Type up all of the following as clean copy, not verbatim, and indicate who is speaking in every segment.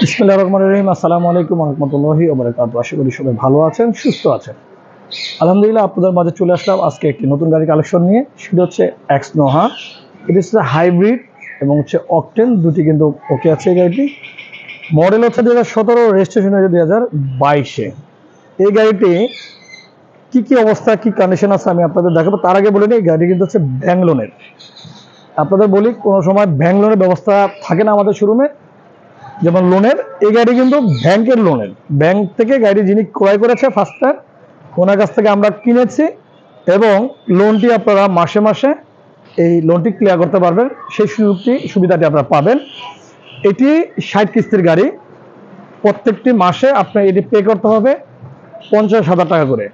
Speaker 1: বিসমিল্লাহির রহমানির রহিম। আসসালামু আলাইকুম ওয়া রাহমাতুল্লাহি ওয়া বারাকাতুহু। আশা করি সবাই ভালো আছেন, সুস্থ আছেন। আলহামদুলিল্লাহ, আপনাদের মাঝে চলে আসলাম আজকে একটি নতুন গাড়ি কালেকশন নিয়ে। সেটা হচ্ছে এক্স নোহা। এটা হচ্ছে হাইব্রিড এবং হচ্ছে অকটেন, দুটি কিন্তু ওকে আছে। এই গাড়িটি মডেল হচ্ছে 2017, রেজিস্ট্রেশন হয়েছে 2022-এ। এই গাড়িটি কি কি অবস্থা, কি কন্ডিশন আছে আমি আপনাদের দেখাবো। তার আগে বলে নিই, এই গাড়ি কিন্তু হচ্ছে ব্যাংক লোনের। আপনাদের বলি, কোনো সময় ব্যাংক লোনের ব্যবস্থা থাকে না আমাদের শোরুমে, যেমন লোনের। এই গাড়ি কিন্তু ব্যাংকের লোনের, ব্যাংক থেকে গাড়ি যিনি ক্রয় করেছে ফার্স্টার, ওনার কাছ থেকে আমরা কিনেছি এবং লোনটি আপনারা মাসে মাসে এই লোনটি ক্লিয়ার করতে পারবেন, সেই সুবিধাটি আপনারা পাবেন। এটি 60 কিস্তির গাড়ি। প্রত্যেকটি মাসে আপনার এটি পে করতে হবে 50,000 টাকা করে।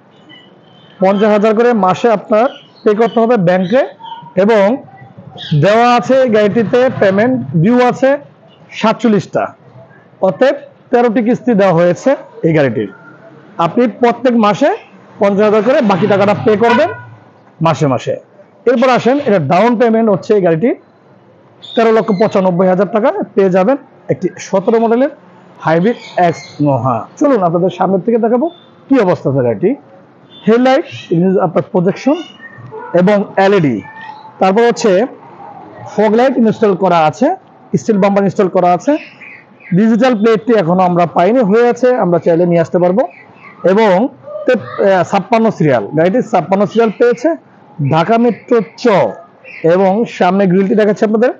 Speaker 1: 50,000 করে মাসে আপনার পে করতে হবে ব্যাংকে। এবং দেওয়া আছে গাড়িটিতে পেমেন্ট ডিউ আছে 47টা, অতএব 13টি কিস্তি দেওয়া হয়েছে এই গাড়িটির। আপনি প্রত্যেক মাসে 50,000 করে বাকি টাকাটা পে করবেন মাসে মাসে। এরপর আসেন, এটা ডাউন পেমেন্ট হচ্ছে এই গাড়িটি 13,95,000 টাকা পেয়ে যাবেন একটি 17 মডেলের হাইব্রিড এক্স নোহা। চলুন আপনাদের সামনের থেকে দেখাবো কি অবস্থা আছে গাড়িটি। হেডলাইট, আপনার প্রজেকশন এবং এলইডি, তারপর হচ্ছে ফগ লাইট ইনস্টল করা আছে, স্টিল বাম্পার ইনস্টল করা আছে। ডিজিটাল প্লেটটি এখনো আমরা পাইনি, হয়ে আছে, আমরা চাইলে নিয়ে আসতে পারবো। এবং 56 সিরিয়াল, গাড়িটি 56 সিরিয়াল পেয়েছে, ঢাকা মেট্রো চ। এবং সামনে গ্রিলটি দেখাচ্ছে আপনাদের।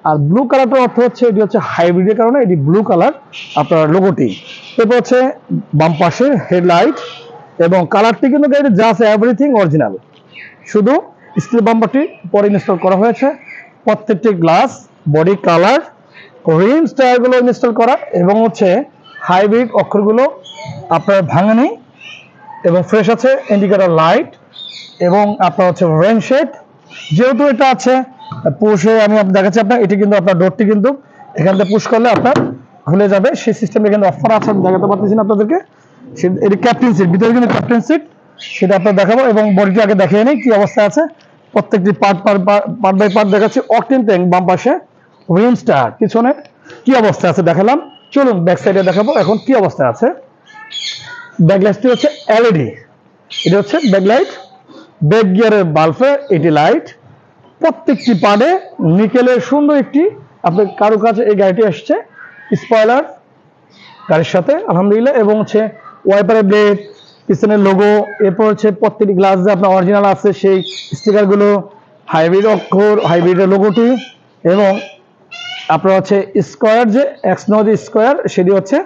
Speaker 1: আর ব্লু কালারটার অর্থ হচ্ছে এটি হচ্ছে হাইব্রিডের কারণে এটি ব্লু কালার আপনার লোগোটি। এরপর হচ্ছে বাম পাশের হেডলাইট এবং কালারটি কিন্তু গাড়িতে জাস্ট এভরিথিং অরিজিনাল, শুধু স্টিল বাম্পারটি পরে ইনস্টল করা হয়েছে। প্রত্যেকটি গ্লাস, বডি কালার, রিম টায়ারগুলো ইনস্টল করা এবং হচ্ছে হাইব্রিড অক্ষরগুলো আপনার ভাঙা নেই এবং ফ্রেশ আছে। ইন্ডিকেটর লাইট এবং আপনার হচ্ছে রেন শেড, যেহেতু এটা আছে পুশে, আমি দেখাচ্ছি আপনার। এটি কিন্তু আপনার ডোরটি কিন্তু এখান থেকে পুশ করলে আপনার খুলে যাবে, সেই সিস্টেমে কিন্তু অফার আছে, আমি দেখাতে পারতেছি না আপনাদেরকে। এটি ক্যাপ্টেন সিট, ভিতরে কিন্তু ক্যাপ্টেন সিট, সেটা আপনার দেখাবো। এবং বডিটি আগে দেখিয়ে নেই কি অবস্থা আছে, প্রত্যেকটি পার্ট বাই পার্ট দেখাচ্ছি। অকটেন ট্যাঙ্ক বাম পাশে, রিম স্টার পিছনে কি অবস্থা আছে দেখালাম। চলুন ব্যাক সাইডে দেখাবো এখন কি অবস্থা আছে। ব্যাকলাইটটি হচ্ছে এলইডি, এটা হচ্ছে ব্যাকলাইট। ব্যাক গিয়ারের বাল্বে এটি লাইট। প্রত্যেকটি পার্টে নিকেলের সুন্দর একটি আপনার কারুকাজে এই গাড়িটি আসছে। স্পয়লার গাড়ির সাথে আলহামদুলিল্লাহ। এবং হচ্ছে ওয়াইপারের ব্লেড, পিছনের লোগো, এরপর হচ্ছে প্রত্যেকটি গ্লাস যে আপনার অরিজিনাল আছে সেই স্টিকারগুলো, হাইব্রিড অক্ষর, হাইব্রিডের লোগোটি। এবং আপনার হচ্ছে স্কোয়ার, যে এক্স নোহা যে স্কোয়ার, সেটি হচ্ছে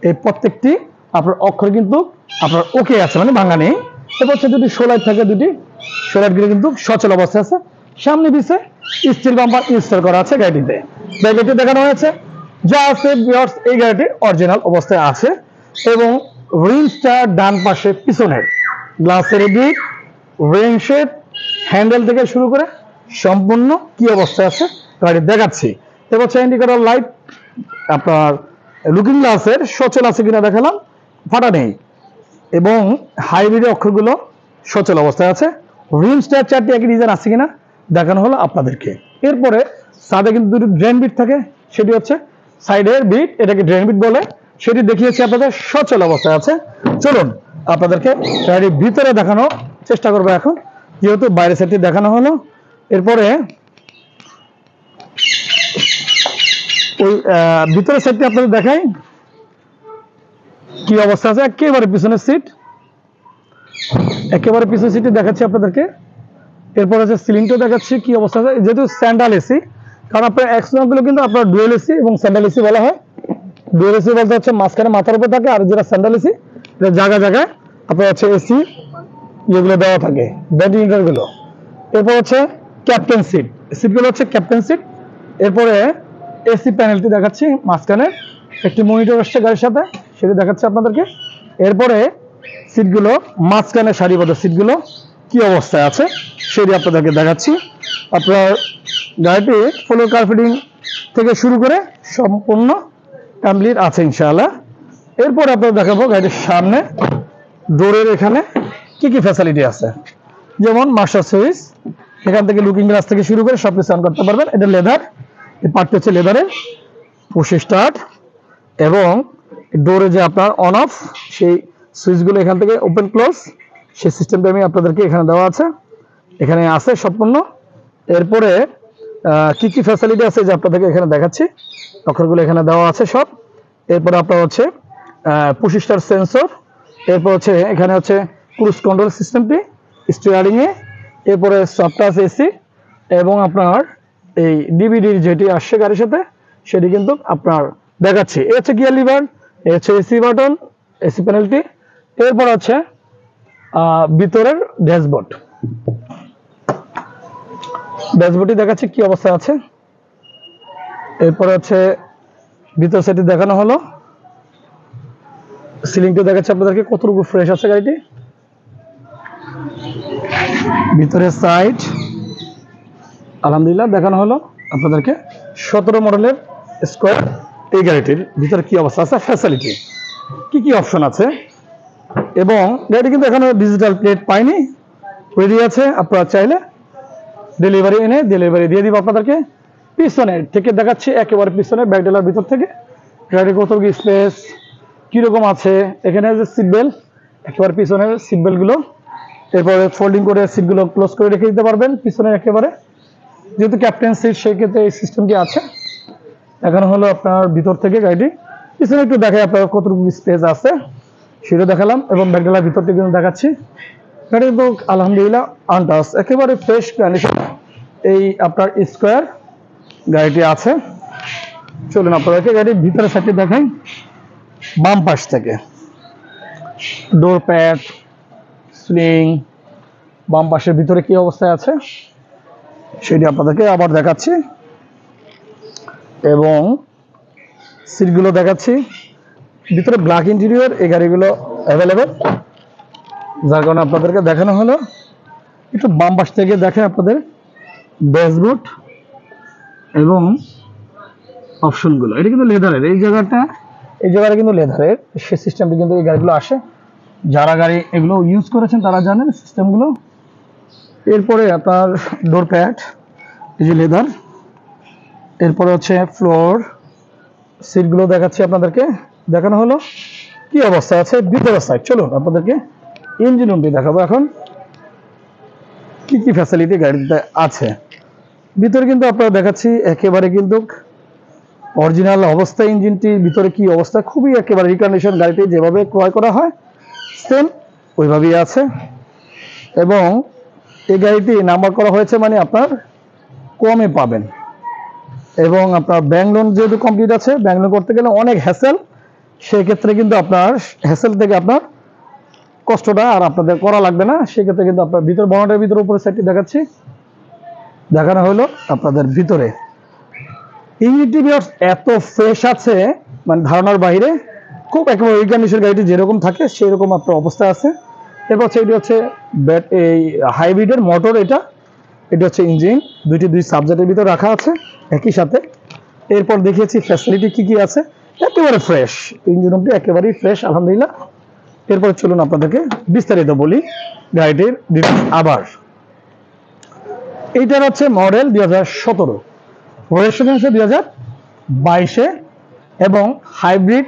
Speaker 1: এই প্রত্যেকটি আপনার অক্ষর কিন্তু আপনার ওকে আছে, মানে ভাঙা নেই। এরপর হচ্ছে দুটি শোলাইট থাকে, দুটি শোলাইটগুলো কিন্তু সচল অবস্থায় আছে। সামনে পিছে স্টিল বাম্পার ইনস্টল করা আছে গাড়িটিতে। গাড়িটি দেখানো হয়েছে যা আছে এই গাড়িটি অরিজিনাল অবস্থায় আছে। এবং রিম স্টার ডান পাশে পিছনের গ্লাসের দিক, রেন শেড, হ্যান্ডেল থেকে শুরু করে সম্পূর্ণ কি অবস্থায় আছে গাড়ি দেখাচ্ছি। এবার হচ্ছে ইন্ডিকেটর লাইট, আপনার লুকিং গ্লাসের সচল আছে কিনা দেখালাম, ফাটা নেই। এবং হাইব্রিডের অক্ষরগুলো সচল অবস্থায় আছে। রিম স্টার চারটি একই ডিজাইন আছে কিনা দেখানো হলো আপনাদেরকে। এরপরে সাইডে কিন্তু দুটি ড্রেন বিট থাকে, সেটি হচ্ছে সাইডের বিট, এটাকে ড্রেন বিট বলে, সেটি দেখিয়েছি আপনাদের, সচল অবস্থায় আছে। চলুন আপনাদেরকে গাড়ির ভিতরে দেখানোর চেষ্টা করবো এখন, যেহেতু বাইরের সাইডটি দেখানো হলো। এরপরে ওই ভিতরের সাইডটি আপনাদের দেখাই কি অবস্থা আছে। একেবারে পিছনের সিট, একেবারে পিছনের সিটটি দেখাচ্ছি আপনাদেরকে। এরপর হচ্ছে সিলিংটাও দেখাচ্ছি কি অবস্থা আছে, যেহেতু স্যান্ডাল এসি, কারণ আপনার এক্স নোহাগুলো কিন্তু আপনার ডুয়েল এসি এবং স্যান্ডাল এসি বলা হয়। ডুয়েল এসি বলতে হচ্ছে মাঝখানে মাথার উপর থাকে, আর যেটা স্যান্ডাল এসি এটা জায়গায় জায়গায় আপনার হচ্ছে এসি যেগুলো দেওয়া থাকে, ভেন্টিলেটরগুলো। এরপর হচ্ছে ক্যাপ্টেন সিট, সিটগুলো হচ্ছে ক্যাপ্টেন সিট। এরপরে এসি প্যানেলটি দেখাচ্ছি, মাঝখানে একটি মনিটর আসছে গাড়ির সাথে, সেটি দেখাচ্ছে আপনাদেরকে। এরপরে সিটগুলো মাঝখানে সারিবদ্ধ সিটগুলো কি অবস্থায় আছে সেটি আপনাদেরকে দেখাচ্ছি। আপনার গাড়িটি ফ্লোর কার্পেটিং থেকে শুরু করে সম্পূর্ণ কমপ্লিট আছে ইনশাআল্লাহ। এরপর আপনাদের দেখাবো গাড়িটির সামনে ডোরের এখানে কি কি ফ্যাসিলিটি আছে, যেমন মাস্টার সুইচ, এখান থেকে লুকিং গ্লাস থেকে শুরু করে সব কিছু অন করতে পারবেন। এটা লেদার, এই পার্টটি হচ্ছে লেদারের। পুশ স্টার্ট, এবং ডোরে যে আপনার অন অফ সেই সুইচগুলো এখান থেকে ওপেন ক্লোজ সেই সিস্টেমটা আমি আপনাদেরকে এখানে দেওয়া আছে, এখানে আছে সম্পূর্ণ। এরপরে কি কি ফ্যাসিলিটি আছে যে আপনাদেরকে এখানে দেখাচ্ছি, অক্ষরগুলো এখানে দেওয়া আছে সব। এরপরে আপনার হচ্ছে পুশ স্টার্ট সেন্সর, এরপর হচ্ছে এখানে হচ্ছে ক্রুজ কন্ট্রোল সিস্টেমটি স্টিয়ারিং এ, এরপরে সফট টাচ এসি এবং আপনার এই ডিভিডি যেটি আসছে গাড়ির সাথে সেটি কিন্তু আপনার দেখাচ্ছি। এ হচ্ছে গিয়ার লিভার, এ হচ্ছে এসি বাটন, এসি প্যানেলটি। এরপর হচ্ছে ভিতরের ড্যাশবোর্ড, ড্যাশবোর্ডটি দেখাচ্ছি কি অবস্থায় আছে। এরপরে হচ্ছে ভিতর সাইডে দেখানো হলো, সিলিংটা দেখাচ্ছে আপনাদেরকে কতটুকু ফ্রেশ আছে গাড়িটি। ভিতরের সাইড আলহামদুলিল্লাহ দেখানো হলো আপনাদেরকে। 17 মডেলের স্কোয়ার এই গাড়িটির ভিতরে কি অবস্থা আছে, ফ্যাসিলিটি কি কি অপশন আছে, এবং গাড়িটি কিন্তু এখনো ডিজিটাল প্লেট পাইনি, রেডি আছে। আপনারা চাইলে ডেলিভারি এনে ডেলিভারি দিয়ে দিব আপনাদেরকে। পিছনে থেকে দেখাচ্ছি একেবারে পিছনে ব্যাকডেলার ভিতর থেকে গাড়ির কতটুকু স্পেস কিরকম আছে। এখানে যে সিট বেল্ট, একেবারে পিছনের সিট বেল্টগুলো, এরপরে ফোল্ডিং করে সিটগুলো ক্লোজ করে রেখে দিতে পারবেন পিছনের একেবারে, যেহেতু ক্যাপ্টেন সিট সেই ক্ষেত্রে এই সিস্টেমটি আছে। এখন হলো আপনার ভিতর থেকে গাড়িটি পিছনে একটু দেখাই আপনার কতটুকু স্পেস আছে সেটা দেখালাম, এবং ব্যাকডেলার ভিতরটি কিন্তু দেখাচ্ছি। গাড়ি কিন্তু আলহামদুলিল্লাহ আনটাস একেবারে ফ্রেশ কন্ডিশন এই আপনার স্কোয়ার গাড়িটি আছে। চলুন আপনাদেরকে গাড়ির ভিতরের সাইডটি দেখাই। বাম পাশ থেকে ডোর প্যাড, স্লিং, বাম পাশের ভিতরে কি অবস্থায় আছে সেটি আপনাদেরকে আবার দেখাচ্ছি, এবং সিটগুলো দেখাচ্ছি। ভিতরে ব্ল্যাক ইন্টেরিয়র, এই গাড়িগুলো অ্যাভেলেবেল, যার কারণে আপনাদেরকে দেখানো হলো। একটু বাম পাশ থেকে দেখেন আপনাদের ড্যাশবোর্ড এবং অপশনগুলো, এটা কিন্তু লেদারের, এই জায়গাটা কিন্তু লেদারের, সে সিস্টেমটি কিন্তু এই গাড়িগুলো আসে। যারা গাড়ি এগুলো ইউজ করেছেন তারা জানেন সিস্টেমগুলো। এরপরে আপনার ডোর প্যাড, এই যে লেদার, এরপরে হচ্ছে ফ্লোর, সিটগুলো দেখাচ্ছি আপনাদেরকে, দেখানো হলো কি অবস্থা আছে ভিতরের সাইড। চলুন আপনাদেরকে ইঞ্জিন রুমটি দেখাবো এখন, কি কি ফ্যাসিলিটি গাড়িতে আছে। ভিতরে কিন্তু আপনারা দেখাচ্ছি একেবারে কিন্তু অরিজিনাল অবস্থা, ইঞ্জিনটির ভিতরে কি অবস্থা, খুবই একেবারে রিকন্ডিশন, গাড়িটি যেভাবে ক্রয় করা হয় সেম ওইভাবেই আছে। এবং এই গাড়িটি নাম্বার করা হয়েছে মানে আপনার কমে পাবেন, এবং আপনার ব্যাংক লোন যেহেতু কমপ্লিট আছে, ব্যাংক লোন করতে গেলে অনেক হ্যাসেল, সেক্ষেত্রে কিন্তু আপনার হ্যাসেল থেকে আপনার কষ্টটা আর আপনাদের করা লাগবে না। সেক্ষেত্রে কিন্তু আপনার ভিতর বনেটের ভিতরে উপরে সাইডটি দেখাচ্ছি, দেখানো হলো আপনাদের ভিতরে। ইঞ্জিনটি এত ফ্রেশ আছে মানে ধারণার বাইরে, খুব একেবারে ওই কন্ডিশন গাড়িটি যেরকম থাকে সেই রকম আপনার অবস্থা আছে। এরপর এটি হচ্ছে এই হাইব্রিডের মোটর, এটা হচ্ছে ইঞ্জিন, দুই সাবজেক্টের ভিতর রাখা আছে একই সাথে। এরপর দেখিয়েছি ফ্যাসিলিটি কি কি আছে, একেবারে ফ্রেশ ইঞ্জিন রুমটি, একেবারেই ফ্রেশ আলহামদুলিল্লাহ। এরপর চলুন আপনাদেরকে বিস্তারিত বলি গাড়িটির ডিটেইলস। আবার এইটার হচ্ছে মডেল 2017, রেজিস্ট্রেশন হচ্ছে 2022-এ, এবং হাইব্রিড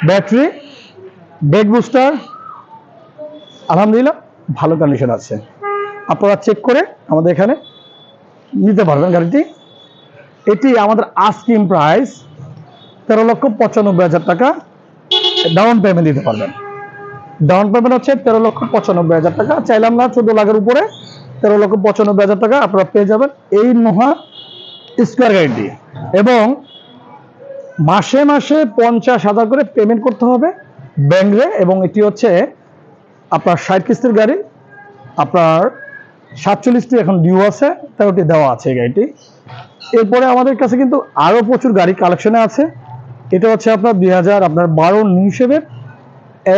Speaker 1: ব্যাটারি, ব্রেক বুস্টার, আলহামদুলিল্লাহ ভালো কন্ডিশন আছে। আপনারা চেক করে আমাদের এখানে নিতে পারবেন গাড়িটি। এটি আমাদের আস্কিং প্রাইস 13,95,000 টাকা, ডাউন পেমেন্ট দিতে পারবেন। ডাউন পেমেন্ট হচ্ছে 13,95,000 টাকা, চাইলাম না 14 লাখের উপরে, 13,95,000 টাকা আপনারা পেয়ে যাবেন এই মহা স্কোয়ার গাড়িটি। এবং মাসে মাসে 50,000 করে পেমেন্ট করতে হবে ব্যাংকে, এবং এটি হচ্ছে আপনার 60 কিস্তির গাড়ি, আপনার 47টি এখন ডিউ আছে, 13টি দেওয়া আছে এই গাড়িটি। এরপরে আমাদের কাছে কিন্তু আরো প্রচুর গাড়ি কালেকশনে আছে। এটা হচ্ছে আপনার 2012 নিউ শেভের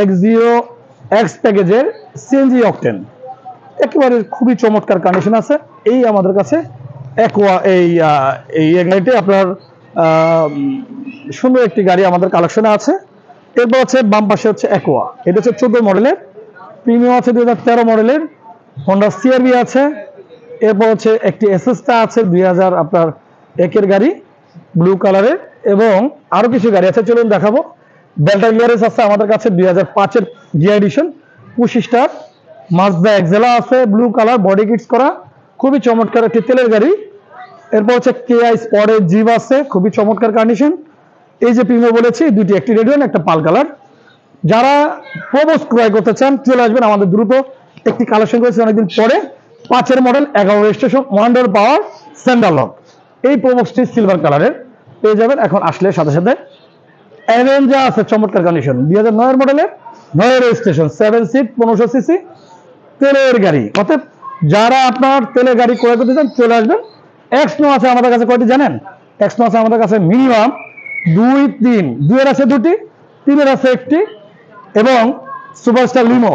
Speaker 1: X0X প্যাকেজের সিএনজি অকটেন, একেবারে খুবই চমৎকার কন্ডিশন আছে। এই আমাদের কাছে অ্যাকোয়া এই গাড়িটি আপনার সুন্দর একটি গাড়ি আমাদের কালেকশনে আছে। এরপর হচ্ছে বাম পাশে হচ্ছে অ্যাকোয়া, এটা হচ্ছে 14 মডেলের, প্রিমিয়াম আছে 2013 মডেলের, হন্ডা সিআরভি আছে। এরপর হচ্ছে একটি এসএসটা আছে 2000 আপনার 1-এর গাড়ি, ব্লু কালারের এবং আরো কিছু গাড়ি আছে, চলুন দেখাবো। বেলটা ক্লিয়ারেন্স আছে আমাদের কাছে 2005-এর G edition, 25 star. Mazda Axela আছে, ব্লু কালার, বডি কিটস করা, খুবই চমৎকার একটি তেলের গাড়ি। এরপর হচ্ছে কেআই স্পটের জিপ আছে, খুবই চমৎকার কন্ডিশন। এই যে প্রিমিয়ার বলেছি, দুটি, একটি রেডিয়ন, একটা পাল কালার। যারা প্রবোস ক্রয় করতে চান চলে আসবেন আমাদের দ্রুত। একটি কালেকশন করেছি অনেকদিন পরে, 5-এর মডেল, 11 রেজিস্ট্রেশন, 100 পাওয়ার, স্যান্ডাল লক। এই প্রবোসটি সিলভার কালারের পেয়ে যাবেন এখন আসলে সাথে সাথে। অ্যাভেঞ্জার আছে চমৎকার কন্ডিশন, 2009-এর মডেলের, 9 রেজিস্ট্রেশন, 7 সিট, 1500 সিসি তেলের গাড়ি। অর্থাৎ যারা আপনার তেলের গাড়ি ক্রয় করতে চান চলে আসবেন। এক্সনো আছে আমাদের কাছে কয়টি জানেন? এক্সনো আছে আমাদের কাছে মিনিমাম 2-3, 2-এর আছে 2টি, 3-এর আছে 1টি, এবং সুপারস্টার লিমো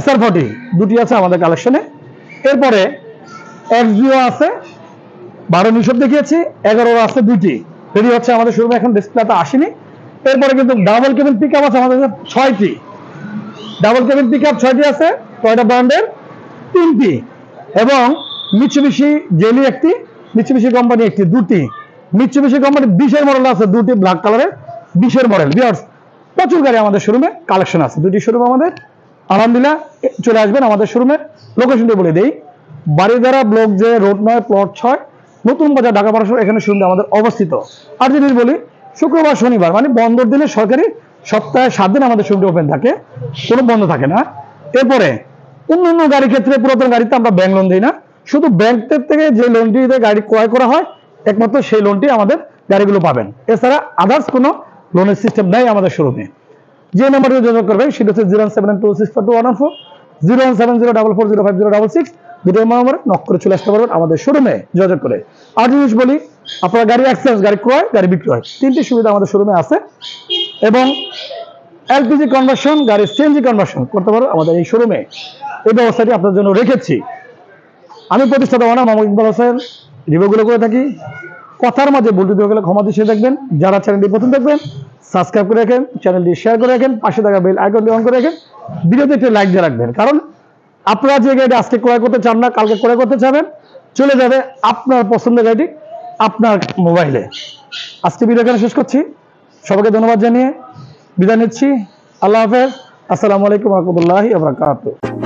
Speaker 1: SR40 দুটি আছে আমাদের কালেকশনে। এরপরে এক্সভিও আছে, 12 নিশব দেখিয়েছি, 11 আছে 2টি, রেডি হচ্ছে আমাদের শোরুমে, এখন ডিসপ্লেতে আসেনি। এরপরে কিন্তু ডাবল কেবিন পিকআপ আছে আমাদের কাছে 6টি, ডাবল কেবিন পিকআপ 6টি আছে, টয়োটা ব্র্যান্ডের 3টি, এবং মিৎসুবিশি জেলি একটি, মিৎসুবিশি কোম্পানি একটি, 2টি, মিৎসুবিশি কোম্পানি 20-এর মডেল আছে 2টি, ব্ল্যাক কালারের 20-এর মডেল। ভিউয়ার্স, প্রচুর গাড়ি আমাদের শোরুমে কালেকশন আছে, 2টি শোরুম আমাদের। আলহামদুলিল্লাহ, চলে আসবেন আমাদের শোরুমে। লোকেশনটি বলে দেই, বাড়িধারা ব্লক যে, রোড 9, প্লট 6, নতুন বাজার, ঢাকা 1200, এখানে শোরুমটি আমাদের অবস্থিত। আর যদি বলি, শুক্রবার শনিবার মানে বন্ধের দিনে, সরকারি সপ্তাহে 7 দিন আমাদের শোরুমটি ওপেন থাকে, কোনো বন্ধ থাকে না। এরপরে অন্যান্য গাড়ির ক্ষেত্রে, পুরাতন গাড়িতে আমরা ব্যাংক লোন দিই না, শুধু ব্যাংকের থেকে যে লোনটিতে গাড়ি ক্রয় করা হয় একমাত্র সেই লোনটি আমাদের গাড়িগুলো পাবেন। এছাড়া আদার্স কোনো লোনের সিস্টেম নাই আমাদের শোরুমে। যে নাম্বারটি যোগাযোগ করবেন সেটা হচ্ছে 072642114, 01704405066, দুটো নম্বরে নক করে চলে আসতে পারবেন আমাদের শোরুমে যোগাযোগ করে। আর জিনিস বলি, আপনারা গাড়ি এক্সচেঞ্জ, গাড়ি ক্রয়, গাড়ি বিক্রয়, 3টি সুবিধা আমাদের শোরুমে আছে। এবং এলপিজি কনভার্সন, গাড়ি সিএনজি কনভার্সন করতে পারো আমাদের এই শোরুমে, এই ব্যবস্থাটি আপনার জন্য রেখেছি। আমি প্রতিষ্ঠাতা ওনার মোহাম্মদ ইকবাল হোসেন, রিভিউগুলো করে থাকি। কথার মাঝে ভুল ত্রুটি হয়ে গেলে ক্ষমা দিয়ে দেখবেন। যারা চ্যানেলটি প্রথম দেখবেন সাবস্ক্রাইব করে রাখেন, চ্যানেলটি শেয়ার করে রাখেন, পাশে থাকা বেল আইকনটি অন করে রাখেন, ভিডিওতে একটি লাইক দিয়ে রাখবেন। কারণ আপনারা যে গাড়িটি আজকে ক্রয় করতে চান না, কালকে ক্রয় করতে চাবেন, চলে যাবে আপনার পছন্দের গাড়িটি আপনার মোবাইলে। আজকে ভিডিও এখানে শেষ করছি, সবাইকে ধন্যবাদ জানিয়ে বিদায় নিচ্ছি। আল্লাহ হাফেজ, আসসালামু আলাইকুম ওয়া রাহমাতুল্লাহি ওয়া বারাকাতুহু।